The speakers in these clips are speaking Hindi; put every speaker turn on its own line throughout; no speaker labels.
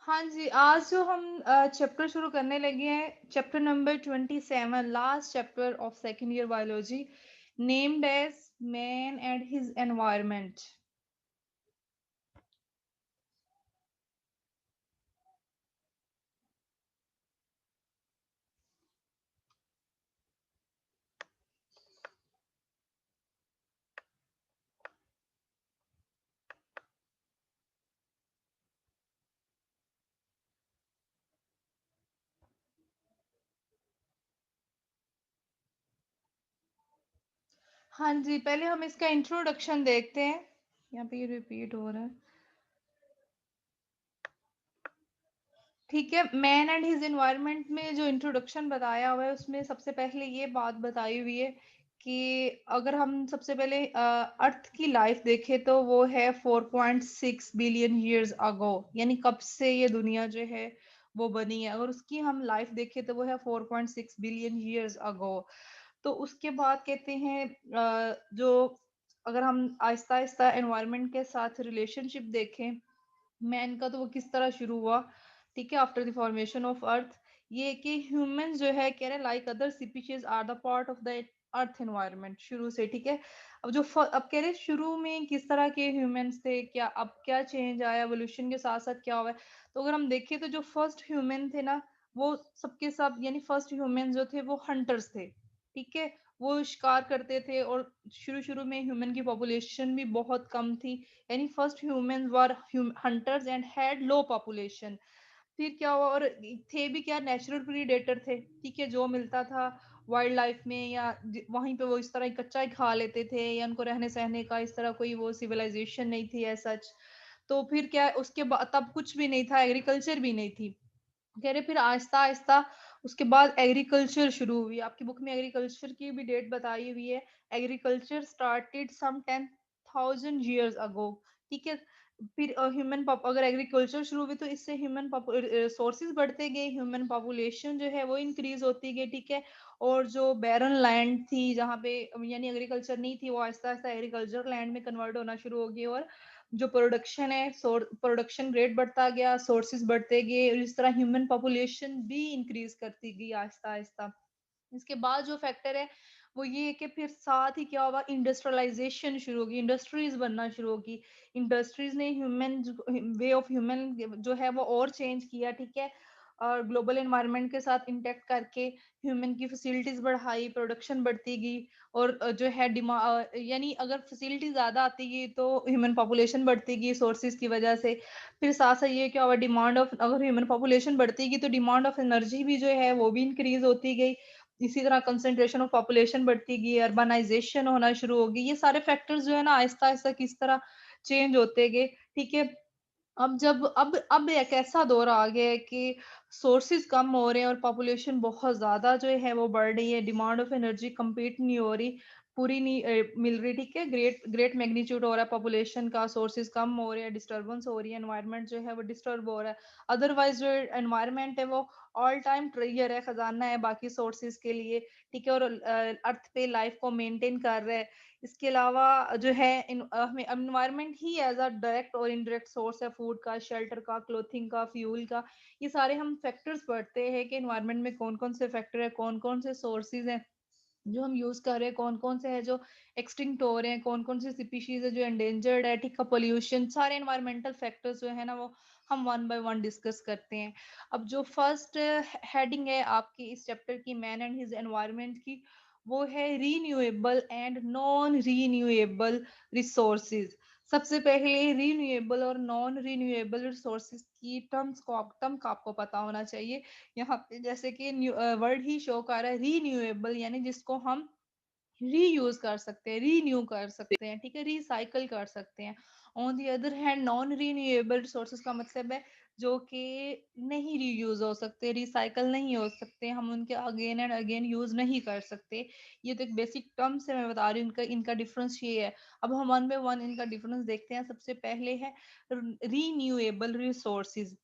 हाँ जी, आज जो हम चैप्टर शुरू करने लगे हैं, chapter number 27, last chapter of second year biology, named as man and his environment. हाँ जी, पहले हम इसका इंट्रोडक्शन देखते हैं। यहाँ पे ये रिपीट हो रहा है। ठीक है, मैन एंड हिज एनवायरनमेंट में जो इंट्रोडक्शन बताया हुआ है उसमें सबसे पहले ये बात बताई हुई है कि अगर हम सबसे पहले अर्थ की लाइफ देखें तो वो है 4.6 बिलियन ईयर्स अगो, यानी कब से ये दुनिया जो है वो बनी है। अगर उसकी हम लाइफ देखें तो वो है 4.6 बिलियन ईयर्स अगो। तो उसके बाद कहते हैं जो अगर हम आहिस्ता आहिस्ता एनवायरनमेंट के साथ रिलेशनशिप देखें मैन का, तो वो किस तरह शुरू हुआ। ठीक है, after the formation of earth, ये कि ह्यूमंस जो है कह रहे like other species are the part of the earth environment शुरू से। ठीक है, अब अब कह रहे शुरू में किस तरह के ह्यूमंस थे, क्या अब क्या चेंज आया एवोल्यूशन के साथ साथ क्या हुआ है। तो अगर हम देखें तो जो फर्स्ट ह्यूमन थे ना, वो सबके सब यानी फर्स्ट ह्यूमन जो थे वो हंटर्स थे। ठीक है, वो शिकार करते थे और शुरू शुरू में ह्यूमन की पॉपुलेशन भी बहुत कम थी, यानी first humans were hunters and had low population. फिर क्या हुआ, और थे भी क्या, नेचुरल प्रीडेटर थे। ठीक है, जो मिलता था वाइल्ड लाइफ में या वहीं पे वो इस तरह ही कच्चा ही खा लेते थे, या उनको रहने सहने का इस तरह कोई वो सिविलाइजेशन नहीं थी एज सच। तो फिर क्या है, उसके बाद तब कुछ भी नहीं था, एग्रीकल्चर भी नहीं थी। कह रहे फिर आहिस्ता आहिस्ता उसके बाद एग्रीकल्चर शुरू हुई। आपकी बुक में एग्रीकल्चर की भी डेट बताई हुई है। Agriculture started some 10,000 years ago। ठीक है, फिर ह्यूमन अगर एग्रीकल्चर शुरू हुई तो इससे ह्यूमन सोर्सेज बढ़ते गए, ह्यूमन पॉपुलेशन जो है वो इंक्रीज होती गई। ठीक है, और जो बैरन लैंड थी जहाँ पे यानी एग्रीकल्चर नहीं थी, वो आहिस्ता आहिस्ता एग्रीकल्चर लैंड में कन्वर्ट होना शुरू हो गई। और जो प्रोडक्शन है, प्रोडक्शन रेट बढ़ता गया, सोर्सेज बढ़ते गए, और इस तरह ह्यूमन पॉपुलेशन भी इंक्रीज करती गई आहिस्ता आहिस्ता। इसके बाद जो फैक्टर है वो ये है कि फिर साथ ही क्या हुआ, इंडस्ट्रियलाइजेशन शुरू होगी, इंडस्ट्रीज बनना शुरू होगी। इंडस्ट्रीज ने ह्यूमन वे ऑफ ह्यूमन जो है वो और चेंज किया। ठीक है, और ग्लोबल एनवायरनमेंट के साथ इंटेक्ट करके ह्यूमन की फैसिलिटीज बढ़ाई, प्रोडक्शन बढ़ती गई। और जो है यानी अगर फैसिलिटी ज्यादा आती गई तो ह्यूमन पॉपुलेशन बढ़ती गई सोर्सेज की वजह से। फिर साथ साथ ये क्या हुआ, डिमांड ऑफ, अगर ह्यूमन पॉपुलेशन बढ़ती गई तो डिमांड ऑफ एनर्जी भी जो है वो भी इंक्रीज होती गई। इसी तरह कंसंट्रेशन ऑफ पॉपुलेशन बढ़ती गई, अर्बनाइजेशन होना शुरू हो गई। ये सारे फैक्टर्स जो है ना आहिस्ता आहिस्ता किस तरह चेंज होते गए। ठीक है, अब एक ऐसा दौर आ गया है कि सोर्सेज कम हो रहे हैं और पॉपुलेशन बहुत ज्यादा जो है वो बढ़ रही है, डिमांड ऑफ एनर्जी कंप्लीट नहीं हो रही, पूरी नहीं मिल रही। ठीक है, ग्रेट ग्रेट मैग्नीट्यूड हो रहा है पॉपुलेशन का, सोर्सेज कम हो रहे हैं, डिस्टर्बेंस हो रही है, एनवायरनमेंट जो है वो डिस्टर्ब हो रहा है। अदरवाइज जो एनवायरनमेंट है वो ऑल टाइम ट्रेजर है, खजाना है बाकी सोर्सेज के लिए। ठीक है, और अर्थ पे लाइफ को मेंटेन कर रहा है। इसके अलावा जो है एनवायरनमेंट ही एज अ डायरेक्ट और इनडायरेक्ट सोर्स है फूड का, शेल्टर का, क्लोथिंग का, फ्यूल का। ये सारे हम फैक्टर्स पढ़ते हैं कि एनवायरनमेंट में कौन कौन से फैक्टर है, कौन कौन से सोर्सेज हैं जो हम यूज कर रहे हैं, कौन कौन से है जो एक्सटिंक्ट हो रहे हैं, कौन कौन सी स्पीशीज है जो एंडेंजर्ड है। ठीक है, पोल्यूशन, सारे एनवायरमेंटल फैक्टर्स जो है ना वो हम वन बाय वन डिस्कस करते हैं। अब जो फर्स्ट हेडिंग है आपकी इस चैप्टर की, मैन एंड हिज एनवायरनमेंट की, वो है renewable and non renewable resources. सबसे पहले रीन्यूएबल और नॉन रीन्यूएबल रिसोर्सेज की टर्म का आपको पता होना चाहिए। यहाँ पे जैसे कि वर्ड ही शो कर रहा है रीन्यूएबल, यानी जिसको हम रीयूज कर सकते हैं, रीन्यू कर सकते हैं। ठीक है, रिसाइकल कर सकते हैं। On the other hand non renewable resources का मतलब है जो कि नहीं रीयूज हो सकते, रिसाइकल नहीं हो सकते, हम उनके अगेन एंड अगेन यूज नहीं कर सकते। ये तो एक बेसिक टर्म से मैं बता रही हूँ, इनका इनका डिफरेंस ये है। अब हम वन बाय वन इनका डिफरेंस देखते हैं। सबसे पहले है रीन्यूएबल रिसोर्सेज।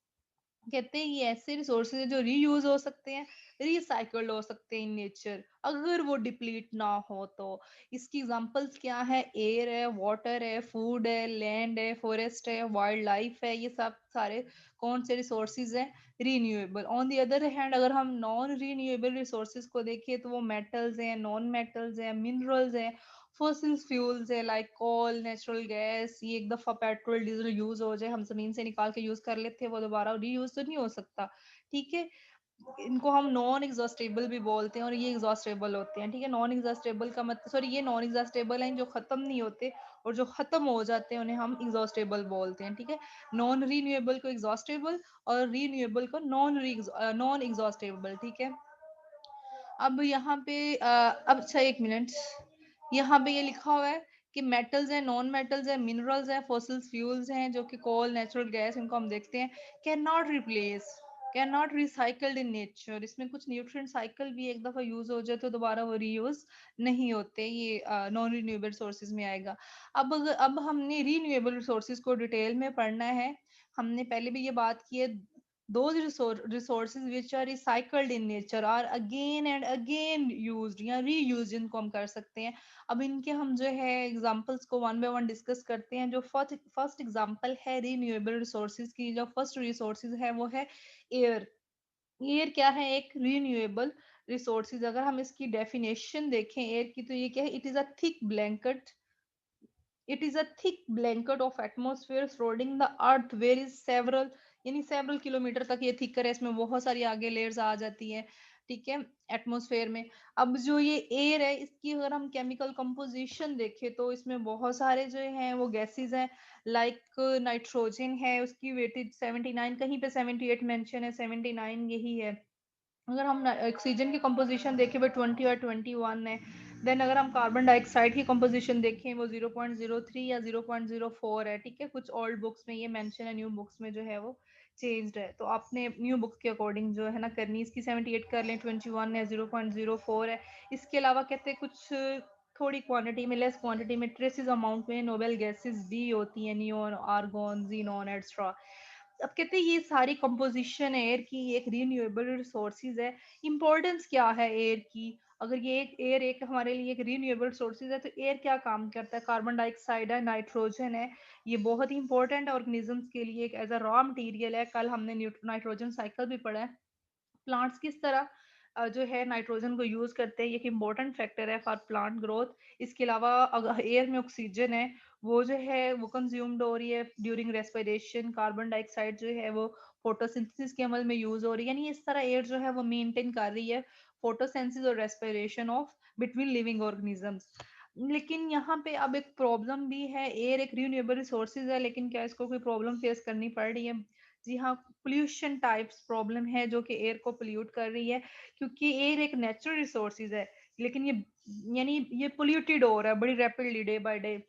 कहते हैं ये ऐसे रिसोर्सेज है जो रीयूज हो सकते हैं, रिसाइकल्ड हो सकते हैं इन नेचर, अगर वो डिप्लीट ना हो तो। इसकी एग्जांपल्स क्या है? एयर है, वाटर है, फूड है, लैंड है, फॉरेस्ट है, वाइल्ड लाइफ है, ये सब सारे कौन से रिसोर्सेज हैं? Renewable. On the other hand अगर हम नॉन रीन्यूएबल रिसोर्सेज को देखें तो वो मेटल्स हैं, नॉन मेटल्स हैं, मिनरल्स हैं, फॉसिल फ्यूल्स है लाइक कोल, नेचुरल गैस। ये एक दफा पेट्रोल डीजल यूज हो जाए, हम जमीन से निकाल के यूज कर लेते हैं, वो दोबारा रीयूज तो नहीं हो सकता। ठीक है, इनको हम नॉन एग्जॉस्टेबल भी बोलते हैं और ये एग्जॉस्टेबल होते हैं। ठीक है, नॉन एग्जॉस्टेबल का मतलब, सॉरी, ये नॉन एग्जॉस्टेबल हैं जो खत्म नहीं होते, और जो खत्म हो जाते हैं उन्हें हम एग्जॉस्टेबल बोलते हैं। ठीक है, नॉन रीन्यूएबल को एग्जॉस्टेबल और रीन्यूएबल को नॉन एग्जॉस्टेबल। ठीक है, अब यहाँ पे अब अच्छा एक मिनट, यहाँ पे ये लिखा हुआ है कि मेटल्स हैं, नॉन मेटल्स हैं, मिनरल्स हैं, फॉसिल फ्यूल्स हैं जो कि कोल, नेचुरल गैस, इनको हम देखते हैं, can not replace, can not recycled in nature. इसमें कुछ न्यूट्रिएंट साइकिल भी एक दफा यूज हो जाए तो दोबारा वो रीयूज नहीं होते, ये नॉन रिन्यूएबल सोर्सेज में आएगा। अब हमने रीन्यूएबल रिसोर्सेज को डिटेल में पढ़ना है। हमने पहले भी ये बात की है, those resources which are recycled in nature are again and again used या reused, इनको हम कर सकते हैं। अब इनके हम जो है एग्जांपल्स को वन बाय वन डिस्कस करते हैं। जो फर्स्ट एग्जांपल है रीन्यूएबल रिसोर्सेज की, जो फर्स्ट रिसोर्सेज है वो है एयर। एयर क्या है? एक रीन्यूएबल रिसोर्सेज। अगर हम इसकी डेफिनेशन देखें एयर की, तो ये क्या है? It is a thick blanket, it is a thick blanket of atmosphere surrounding the earth where is several, यानी सेवरल किलोमीटर तक ये थिकर है, इसमें बहुत सारी आगे लेयर्स आ जाती है। ठीक है, एटमोसफेयर में। अब जो ये एयर है, इसकी अगर हम केमिकल कंपोजिशन देखें तो इसमें बहुत सारे जो हैं वो गैसेस हैं, लाइक नाइट्रोजन है, उसकी वेटेज 79, कहीं पे 78 मेंशन है, 79 यही है। अगर हम ऑक्सीजन की कंपोजिशन देखें वो 20 और 21 है। देन अगर हम कार्बन डाइऑक्साइड की कंपोजिशन देखें वो 0.03 या 0.04 है। ठीक है, कुछ ओल्ड बुक्स में ये मेंशन है, न्यू बुक्स में जो है वो चेंज्ड है, तो आपने न्यू बुक्स के अकॉर्डिंग जो है ना करनी। इसकी 78 कर लें, 21 है, 0.04 है। इसके अलावा कहते हैं कुछ थोड़ी क्वांटिटी में, लेस क्वांटिटी में, ट्रेसिस अमाउंट में नोबेल गैसेस भी होती हैं, नियोन, आर्गोन, जीनोन एक्स्ट्रा। अब कहते हैं ये सारी कंपोजिशन एयर की एक रीन्यूएबल रिसोर्सेज है। इंपॉर्टेंस क्या है एयर की? अगर ये एक एयर एक हमारे लिए एक रीन्यूएबल सोर्सेज है तो एयर क्या काम करता है? कार्बन डाइऑक्साइड है, नाइट्रोजन है, ये बहुत ही इंपॉर्टेंट है ऑर्गेनिजम्स के लिए, एक एज अ रॉ मटेरियल है। कल हमने नाइट्रोजन साइकिल भी पढ़ा है। प्लांट्स किस तरह जो है नाइट्रोजन को यूज करते हैं, ये एक इम्पोर्टेंट फैक्टर है फॉर प्लांट ग्रोथ। इसके अलावा अगर एयर में ऑक्सीजन है, वो जो है वो कंज्यूम्ड हो रही है ड्यूरिंग रेस्पिरेशन। कार्बन डाइऑक्साइड जो है वो फोटोसिंथेसिस के अमल में यूज हो रही है, यानी इस तरह एयर जो है वो मेंटेन कर रही है फोटोसिंथेसिस और respiration of between living organisms. लेकिन यहाँ पे अब एक प्रॉब्लम भी है, एयर एक रिन्यूएबल रिसोर्सेज है लेकिन क्या इसको कोई प्रॉब्लम फेस करनी पड़ रही है? जी हाँ, पोल्यूशन टाइप्स प्रॉब्लम है जो कि एयर को पोल्यूट कर रही है, क्योंकि एयर एक नेचुरल रिसोर्सेज है लेकिन ये, यानी ये पोल्यूटेड हो रहा है बड़ी रैपिडली डे बाय डे।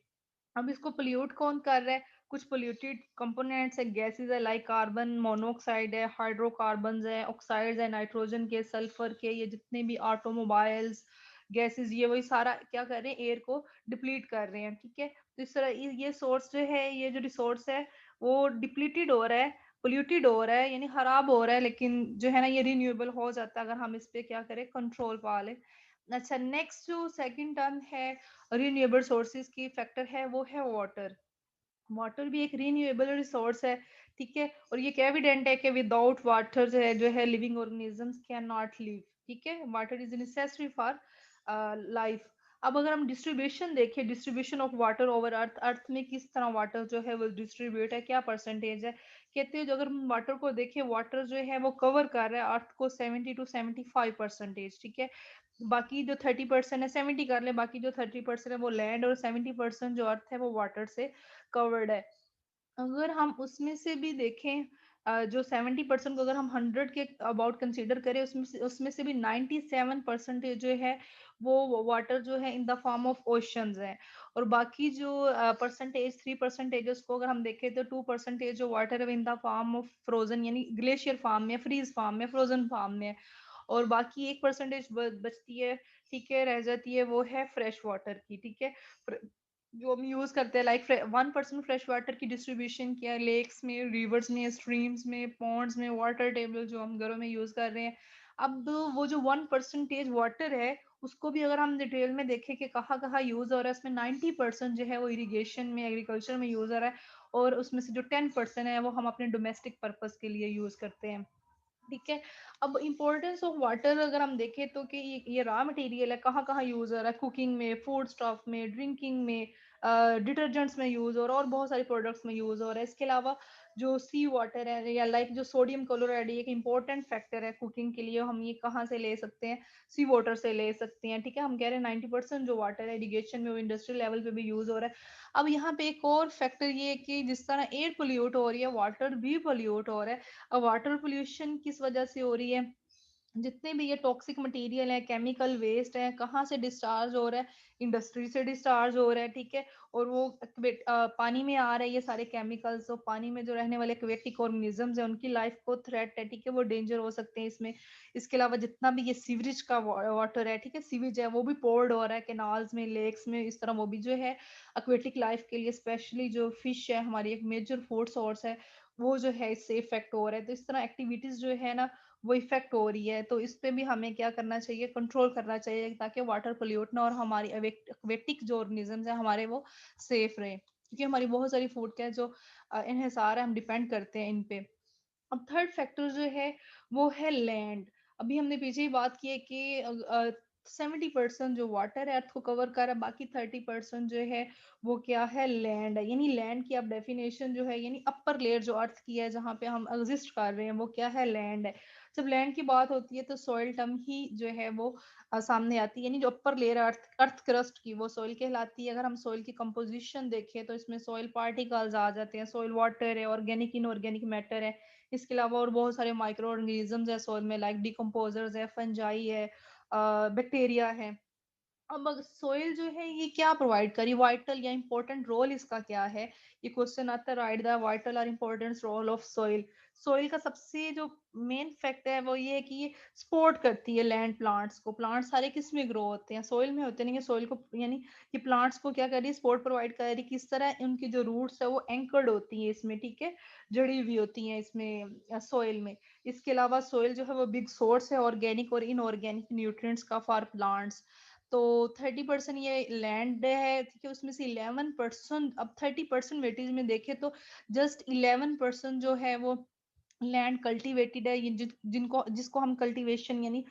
अब इसको पोल्यूट कौन कर रहा है? कुछ पोल्यूटेड कंपोनेंट्स है, गैसेस है, लाइक कार्बन मोनोऑक्साइड है, हाइड्रोकार्बन है, ऑक्साइड्स है, नाइट्रोजन के, सल्फर के, ये जितने भी ऑटोमोबाइल्स गैसेस, ये वही सारा क्या कर रहे हैं? एयर को डिप्लीट कर रहे हैं। ठीक है, तो इस तरह ये सोर्स जो है, ये जो रिसोर्स है वो डिप्लीटेड हो रहा है, पोल्यूटेड हो रहा है, यानी खराब हो रहा है, लेकिन जो है ना ये रिन्यूएबल हो जाता है अगर हम इस पे क्या करें? कंट्रोल पा लें। अच्छा, नेक्स्ट जो सेकंड टर्म है रिन्यूएबल सोर्सेज की फैक्टर है वो है वाटर। वाटर भी एक रिन्यूएबल रिसोर्स है। ठीक है, और ये एविडेंट है कि विदाउट वाटर जो है living organisms can not live. ठीक है, water is necessary for life. अब अगर हम डिस्ट्रीब्यूशन देखें, distribution of water over earth, earth में किस तरह वाटर जो है वो डिस्ट्रीब्यूट है, क्या परसेंटेज है? कहते हैं जो अगर हम वाटर को देखें, वाटर जो है वो कवर कर रहा है अर्थ को 70 to 75%। ठीक है, बाकी जो 30% है, 70 कर ले, बाकी जो 30% है वो लैंड, और 70% जो अर्थ है वो वाटर से कवर्ड है। अगर हम उसमें से भी देखें, जो 70% को अगर हम 100 के अबाउट कंसीडर करें, उसमें से भी 97% जो है वो वाटर जो है in the form of oceans है। और बाकी जो परसेंटेज 3% उसको अगर हम देखें तो 2% जो वाटर है in the form of frozen, यानी ग्लेशियर फॉर्म में, फ्रीज फॉर्म में, फ्रोजन फॉर्म में। और बाकी 1% बचती है, ठीक है, रह जाती है, वो है फ्रेश वाटर की। ठीक है, जो हम यूज करते हैं, लाइक 1% फ्रेश वाटर की डिस्ट्रीब्यूशन किया लेक्स में, रिवर्स में, स्ट्रीम्स में, पॉन्ड्स में, वाटर टेबल जो हम घरों में यूज कर रहे हैं। अब वो जो 1% वाटर है, उसको भी अगर हम डिटेल में देखें कि कहाँ कहाँ यूज हो रहा है, उसमें 90% जो है वो इरिगेशन में, एग्रीकल्चर में यूज हो रहा है। और उसमें से जो 10% है वो हम अपने डोमेस्टिक पर्पज के लिए यूज करते हैं। ठीक है। अब इम्पोर्टेंस ऑफ वाटर अगर हम देखें तो कि ये रॉ मटेरियल है, कहाँ कहाँ यूज हो रहा है, कुकिंग में, फूड स्टफ में, ड्रिंकिंग में, डिटर्जेंट्स में यूज हो रहा है, और बहुत सारे प्रोडक्ट्स में यूज हो रहा है। इसके अलावा जो सी वाटर है, या लाइक जो सोडियम क्लोराइड, एक इंपॉर्टेंट फैक्टर है कुकिंग के लिए, हम ये कहाँ से ले सकते हैं, सी वाटर से ले सकते हैं। ठीक है, हम कह रहे हैं 90% जो वाटर है इरिगेशन में, वो इंडस्ट्रियल लेवल पे भी यूज हो रहा है। अब यहाँ पे एक और फैक्टर ये है कि जिस तरह एयर पोल्यूट हो रही है, वाटर भी पोल्यूट हो रहा है। अब वाटर पोल्यूशन किस वजह से हो रही है, जितने भी ये टॉक्सिक मटेरियल है, केमिकल वेस्ट है, कहाँ से डिस्चार्ज हो रहा है, इंडस्ट्री से डिस्चार्ज हो रहा है। ठीक है। और वो पानी में आ रहा है, ये सारे केमिकल्स, तो पानी में जो रहने वाले एक्वेटिक ऑर्गेनिजम्स है, उनकी लाइफ को थ्रेट है। ठीक है, वो डेंजर हो सकते हैं इसमें। इसके अलावा जितना भी ये सीवरेज का वाटर है, ठीक है, सीवेज है, वो भी पोर्ड हो रहा है कैनाल्स में, लेक्स में, इस तरह वो भी जो है एक्वेटिक लाइफ के लिए, स्पेशली जो फिश है हमारी एक मेजर फूड सोर्स है, वो जो है इससे इफेक्ट हो रहा है। तो इस तरह एक्टिविटीज जो है ना, वो इफेक्ट हो रही है। तो इस पे भी हमें क्या करना चाहिए, कंट्रोल करना चाहिए, ताकि वाटर पोल्यूट ना, और हमारी एक्वेटिक जो ऑर्गेनिजम्स है हमारे, वो सेफ रहे, क्योंकि हमारी बहुत सारी फूड का जो इन्हिसार है, हम डिपेंड करते हैं इन पे। अब थर्ड फैक्टर जो है वो है लैंड। अभी हमने पीछे ही बात की है कि 70% जो वाटर है अर्थ को कवर कर रहा है, बाकी 30% जो है वो क्या है, लैंड है। यानी लैंड की अब डेफिनेशन जो है, यानी अपर लेयर जो अर्थ की है, जहाँ पे हम एग्जिस्ट कर रहे हैं, वो क्या है, लैंड है। जब लैंड की बात होती है तो सॉइल टर्म ही जो है वो सामने आती है, यानी जो अपर लेयर अर्थ अर्थ क्रस्ट की, वो सॉइल कहलाती है। अगर हम सॉइल की कंपोजिशन देखें तो इसमें सॉइल पार्टिकल्स आ जाते हैं, सॉइल वाटर है, ऑर्गेनिक इनऑर्गेनिक मैटर है। इसके अलावा और बहुत सारे माइक्रो ऑर्गेनिजम्स है सॉइल में, लाइक डिकम्पोजर्स है, फंजाई है, बैक्टीरिया है। अब सोइल जो है ये क्या प्रोवाइड करी, वाइटल या इंपॉर्टेंट रोल इसका क्या है, ये क्वेश्चन आता है, राइट द वाइटल और important role of soil. Soil का सबसे जो मेन फैक्ट है वो ये है कि ये सपोर्ट करती है लैंड प्लांट्स को। प्लांट सारे किस में ग्रो होते हैं, सोइल में होते हैं। नहीं, सोइल को यानी ये प्लांट्स को क्या कर रही है, सपोर्ट प्रोवाइड कर रही है। किस तरह, उनकी जो रूट्स है वो एंकर्ड होती है इसमें, ठीक है, जड़ी हुई होती हैं इसमें सोइल में। इसके अलावा सोइल जो है वो बिग सोर्स है ऑर्गेनिक और इनऑर्गेनिक न्यूट्रिएंट्स का फॉर प्लांट्स। तो 30% ये लैंड है, ठीक है, उसमें से 11%, अब 30% वेटेज में देखे तो जस्ट 11% जो है वो लैंड कल्टीवेटेड है, ये जिनको जिसको हम कल्टीवेशन यानी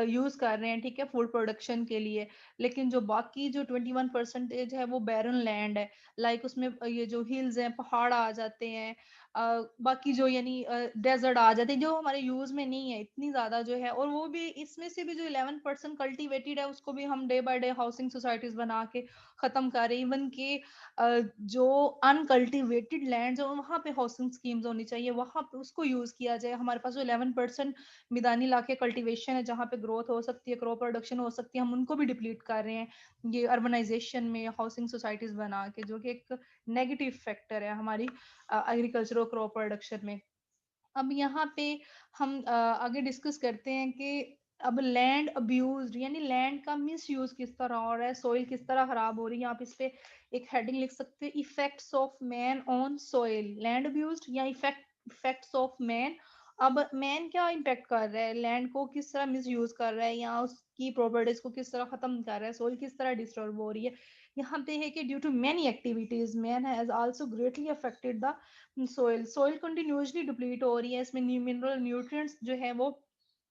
यूज कर रहे हैं, ठीक है, फूड प्रोडक्शन के लिए। लेकिन जो बाकी जो 21% है वो बैरन लैंड है, लाइक उसमें ये जो हिल्स हैं, पहाड़ आ जाते हैं, बाकी जो यानी डेजर्ट आ जाते हैं, जो हमारे यूज में नहीं है इतनी ज्यादा जो है। और वो भी इसमें से भी जो 11% कल्टीवेटेड है, उसको भी हम day by day housing societies बना के खत्म कर रहे हैं। इवन के जो अनकल्टिवेटेड लैंड है वहां पे हाउसिंग स्कीम्स होनी चाहिए, वहां पे उसको यूज किया जाए। हमारे पास जो 11% मैदानी इलाके कल्टीवेशन है, जहाँ पे ग्रोथ हो सकती है, क्रॉप प्रोडक्शन हो सकती है, हम उनको भी डिप्लीट कर रहे हैं ये अर्बनाइजेशन में हाउसिंग सोसाइटीज बना के, जो कि एक नेगेटिव फैक्टर है हमारी एग्रीकल्चर और क्रॉप प्रोडक्शन में। अब यहाँ पे हम आगे डिस्कस करते हैं कि अब लैंड अब्यूज यानी लैंड का मिस यूज किस तरह हो रहा है, सोइल किस तरह खराब हो रही है। आप इस पे एक हेडिंग लिख सकते हैं, effects of man on soil, land abuse या इफेक्ट्स ऑफ मैन। अब मैन क्या इम्पेक्ट कर रहा है, लैंड को किस तरह मिस यूज कर रहा है, या उसकी प्रॉपर्टीज को किस तरह खत्म कर रहा है, सोइल किस तरह डिस्टर्ब हो रही है। यहाँ पे है कि due to many activities man has also greatly affected the soil continuously deplete हो रही है, इसमें मिनरल न्यूट्रिएंट्स जो है वो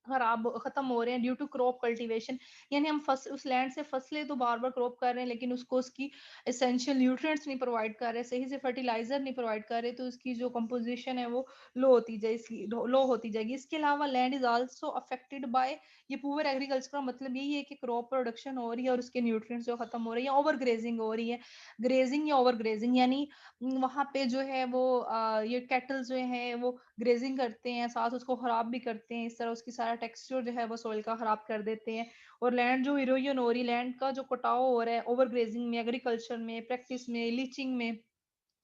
खराब खत्म हो रहे हैं ड्यू टू क्रॉप कल्टीवेशन। यानी हम फसल उस लैंड से फसलें तो बार बार क्रॉप कर रहे हैं, लेकिन उसको उसकी एसेंशियल न्यूट्रिएंट्स नहीं प्रोवाइड कर रहे, सही से फर्टिलाइजर नहीं प्रोवाइड कर रहे, तो उसकी जो कंपोजिशन है वो लो होती जाएगी। इसके अलावा land is also affected by, ये पुअर एग्रीकल्चर का मतलब यही है कि क्रॉप प्रोडक्शन हो रही है और उसके न्यूट्रिएंट्स जो खत्म हो रही है, ओवर ग्रेजिंग हो रही है। ग्रेजिंग या ओवर ग्रेजिंग यानी वहां पे जो है वो ये कैटल जो है वो ग्रेजिंग करते हैं, साथ उसको खराब भी करते हैं, इस तरह उसकी सारा टेक्सचर जो है वो सोइल का खराब कर देते हैं। और लैंड जो इरोजन हो रही, लैंड का जो कटाव हो रहा है ओवर ग्रेजिंग में, एग्रीकल्चर में, प्रैक्टिस में, लीचिंग में,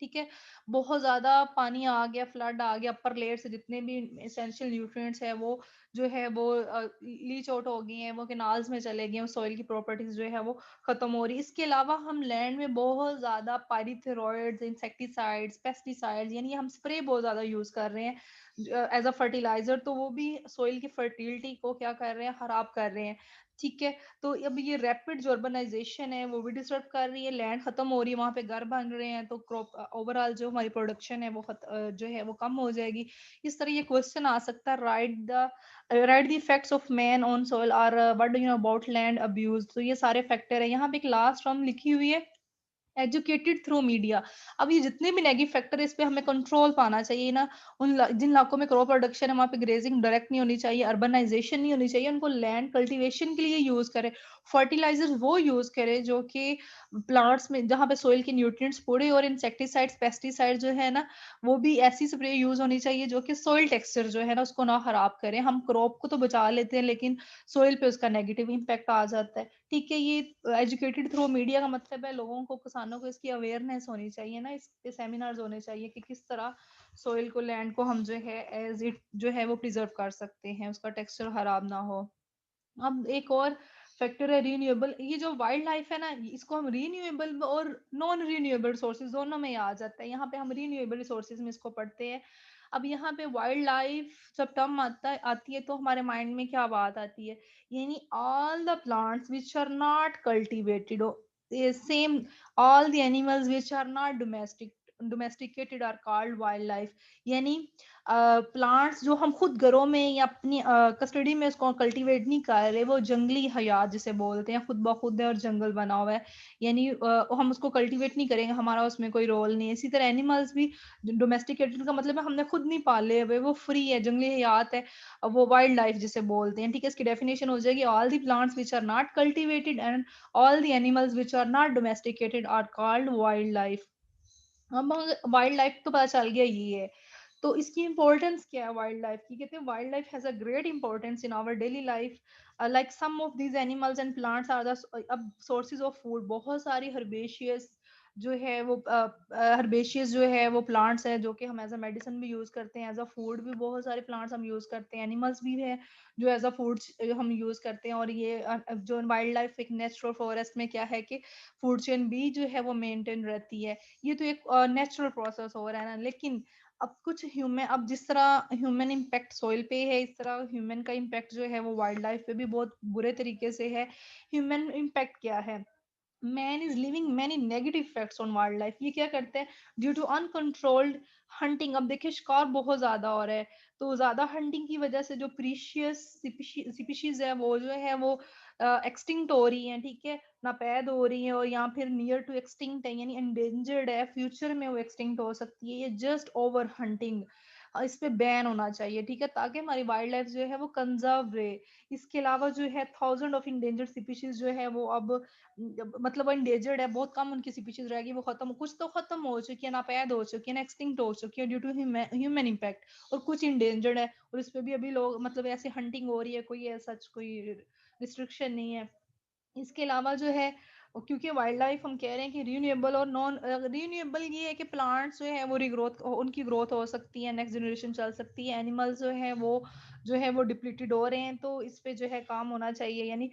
ठीक है, बहुत ज्यादा पानी आ गया, फ्लड आ गया, अपर लेयर से जितने भी एसेंशियल न्यूट्रिएंट्स है वो जो है वो लीच आउट हो गई हैं, वो कैनाल्स में चले गए हैं, सॉइल की प्रॉपर्टीज जो है वो खत्म हो रही है। इसके अलावा हम लैंड में बहुत ज्यादा पायरीथेरॉइड्स, इंसेक्टिसाइड्स, पेस्टिसाइड्स, यानी हम स्प्रे बहुत ज्यादा यूज कर रहे हैं एज अ फर्टिलाइजर, तो वो भी सॉइल की फर्टिलिटी को क्या कर रहे हैं, खराब कर रहे हैं। ठीक है, तो अब ये रैपिड जो अर्बनाइजेशन है वो भी डिस्टर्ब कर रही है, लैंड खत्म हो रही है, वहां पे घर बन रहे हैं, तो क्रॉप ओवरऑल जो हमारी प्रोडक्शन है वो जो है वो कम हो जाएगी। इस तरह ये क्वेश्चन आ सकता है, right the effects of man on soil, और what do you know about land abuse. तो ये सारे फैक्टर है। यहाँ पे एक लास्ट टर्म लिखी हुई है, एजुकेटेड थ्रू मीडिया। अब ये जितने भी नेगेटिव फैक्टर है, इस पे हमें कंट्रोल पाना चाहिए ना। जिन इलाकों में क्रॉप प्रोडक्शन है, वहां पे ग्रेजिंग डायरेक्ट नहीं होनी चाहिए, अर्बनाइजेशन नहीं होनी चाहिए, उनको लैंड कल्टीवेशन के लिए यूज करें। फर्टिलाइजर्स वो यूज करें जो कि प्लांट्स में, जहाँ पे सोइल के न्यूट्रिएंट्स पूरे, और इंसेक्टिसाइड्स, पेस्टिसाइड जो है ना, वो भी ऐसी स्प्रे यूज होनी चाहिए जो कि सोइल टेक्सचर जो है ना उसको ना खराब करें। हम क्रॉप को तो बचा लेते हैं, लेकिन सोइल पे उसका नेगेटिव इम्पैक्ट आ जाता है। ठीक है, ये एजुकेटेड थ्रू मीडिया का मतलब है लोगों को, किसानों को इसकी अवेयरनेस होनी चाहिए ना, इसके सेमिनार्स होने चाहिए कि किस तरह सोइल को, लैंड को हम जो है एज इट जो है वो प्रिजर्व कर सकते हैं, उसका टेक्सचर खराब ना हो। अब एक और फैक्टर है रीन्यूएबल। ये जो वाइल्ड लाइफ है ना, इसको हम रीन्यूएबल और नॉन रीन्यूएबल रिसोर्सेज दोनों में आ जाता है। यहाँ पे हम रीन्यूएबल रिसोर्सेज में इसको पढ़ते हैं। अब यहाँ पे वाइल्ड लाइफ जब टर्म आती है तो हमारे माइंड में क्या बात आती है, यानी all the plants which are not cultivated, same all the animals which are not domesticated are called wild life. यानी प्लांट्स जो हम खुद घरों में या अपनी कस्टडी में उसको कल्टीवेट नहीं कर रहे, वो जंगली हयात जिसे बोलते हैं, खुद ब खुद है और जंगल बना हुआ है, यानी हम उसको कल्टीवेट नहीं करेंगे, हमारा उसमें कोई रोल नहीं है। इसी तरह एनिमल्स भी डोमेस्टिकेटेड का मतलब है हमने खुद नहीं पाले हुए, वो फ्री है, जंगली हयात है, वो वाइल्ड लाइफ जिसे बोलते हैं। ठीक है, इसकी डेफिनेशन हो जाएगी, all the plants which are not cultivated and all the animals which are not domesticated are called wild life. अब वाइल्ड लाइफ तो पता चल गया ये है, तो इसकी इंपॉर्टेंस क्या है वाइल्ड लाइफ की। कहते हैं wild life has a great importance in our daily life, like some of these animals and plants are the अब सोर्सेज ऑफ फूड। बहुत सारी हर्बेशियस जो है वो हर्बेशियस जो है वो प्लांट्स है जो कि हम एज अ मेडिसिन भी यूज करते हैं, एज अ फूड भी बहुत सारे प्लांट्स हम यूज करते हैं, एनिमल्स भी है जो एज अ फूड हम यूज करते हैं। और ये जो वाइल्ड लाइफ एक नेचुरल फॉरेस्ट में क्या है कि फूड चेन भी जो है वो मेंटेन रहती है। ये तो एक नेचुरल प्रोसेस हो रहा है ना। लेकिन अब कुछ ह्यूमन, अब जिस तरह ह्यूमन इम्पैक्ट सॉइल पे है, इस तरह ह्यूमन का इम्पैक्ट जो है वो वाइल्ड लाइफ पे भी बहुत बुरे तरीके से है। ह्यूमन इम्पैक्ट क्या है, man is living many negative effects on wild life. ये क्या करते हैं, ड्यू टू अनकंट्रोल्ड हंटिंग। अब देखिए शिकार बहुत ज्यादा हो रहा है, तो ज्यादा हंटिंग की वजह से जो प्रीशियस स्पीशीज है वो जो है वो एक्सटिंक्ट हो रही है। ठीक है, नापैद हो रही है, और या फिर नियर टू एक्सटिंक्ट है, यानी एंडेंजर्ड है, फ्यूचर में वो एक्सटिंक्ट हो सकती है। ये जस्ट ओवर हंटिंग, इस पे बैन होना चाहिए। ठीक है, ताकि हमारी वाइल्ड लाइफ जो है वो कंजर्व रहे। इसके अलावा जो है थाउजेंड ऑफ इंडेंजर्ड स्पीशीज जो है वो अब मतलब वो इंडेंजर्ड है, बहुत कम उनकी स्पीशीज रहेगी, वो खत्म, कुछ तो खत्म हो चुकी है, नापैद हो चुकी है ना, एक्सटिंक्ट हो चुकी है ड्यू टू ह्यूमन इम्पैक्ट, और कुछ इंडेंजर्ड है, और इस पे भी अभी लोग मतलब ऐसे हंटिंग हो रही है, कोई सच कोई रिस्ट्रिक्शन नहीं है। इसके अलावा जो है क्योंकि वाइल्ड लाइफ हम कह रहे हैं कि रीन्यूएबल और नॉन रीन्यूएबल, ये है कि प्लांट्स जो है वो रिग्रोथ, उनकी ग्रोथ हो सकती है, नेक्स्ट जनरेशन चल सकती है। एनिमल्स जो है वो डिप्लीटेड हो रहे हैं, तो इस पे जो है काम होना चाहिए। यानी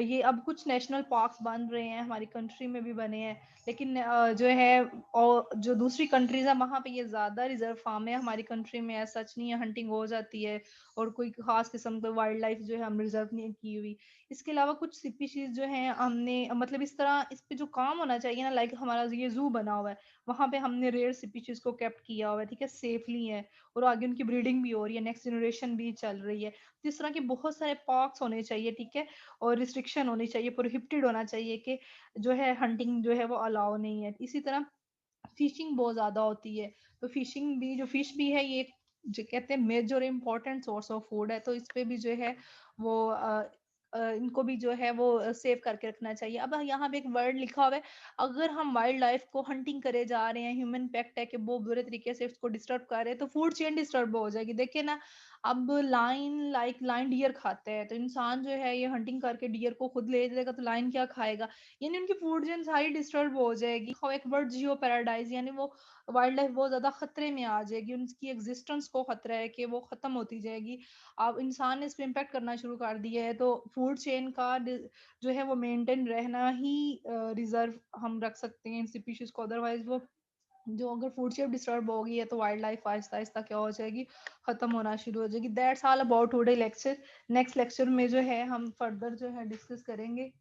ये अब कुछ नेशनल पार्क्स बन रहे हैं, हमारी कंट्री में भी बने हैं, लेकिन जो है और जो दूसरी कंट्रीज है वहां पे ये ज्यादा रिजर्व फार्म है, हमारी कंट्री में ऐसा सच नहीं है, हंटिंग हो जाती है, और कोई खास किस्म का वाइल्ड लाइफ जो है हम रिजर्व नहीं की हुई। इसके अलावा कुछ स्पीशीज जो है हमने मतलब इस तरह इस पे जो काम होना चाहिए ना, लाइक हमारा ये जू बना हुआ है, वहां पे हमने रेयर स्पीशीज को केप्ट किया हुआ है, ठीक है, सेफली है, और आगे उनकी ब्रीडिंग भी हो रही है, नेक्स्ट जनरेशन भी चल रही है। तो इस तरह के बहुत सारे पार्क्स होने चाहिए। ठीक है, और रिस्ट्रिक्शन होनी चाहिए, प्रोहिबिटेड होना चाहिए कि जो है हंटिंग जो है वो अलाउ नहीं है। इसी तरह फिशिंग बहुत ज्यादा होती है, तो फिशिंग भी, जो फिश भी है, ये जो कहते हैं major important source of food है, तो इस पे भी जो है वो इनको भी जो है वो सेव करके रखना चाहिए। अब यहाँ पे एक वर्ड लिखा हुआ है, अगर हम वाइल्ड लाइफ को हंटिंग करे जा रहे हैं, ह्यूमन इम्पैक्ट है कि वो बुरे तरीके से उसको डिस्टर्ब कर रहे हैं, तो फूड चेन डिस्टर्ब हो जाएगी। देखिए ना, अब लाइन डियर खाते हैं, तो इंसान जो है ये हंटिंग करके डियर को खुद ले जाएगा, तो लाइन क्या खाएगा? यानी उनकी फूड चेन सारी डिस्टर्ब हो जाएगी। और एक वर्ड जियो पैराडाइज, यानी वो वाइल्ड लाइफ बहुत ज्यादा खतरे में आ जाएगी, उनकी एग्जिस्टेंस को खतरा है कि वो खत्म होती जाएगी। अब इंसान ने इस पे इम्पैक्ट करना शुरू कर दिया है, तो फूड चेन का जो है वो मेंटेन रहना ही रिजर्व हम रख सकते हैं इन स्पीशीज को। अदरवाइज वो जो अगर फूड चेन डिस्टर्ब होगी है, तो वाइल्ड लाइफ आहिस्ता आहिस्ता क्या हो जाएगी, खत्म होना शुरू हो जाएगी। That's all about today lecture. Next lecture में जो है हम फर्दर जो है डिस्कस करेंगे।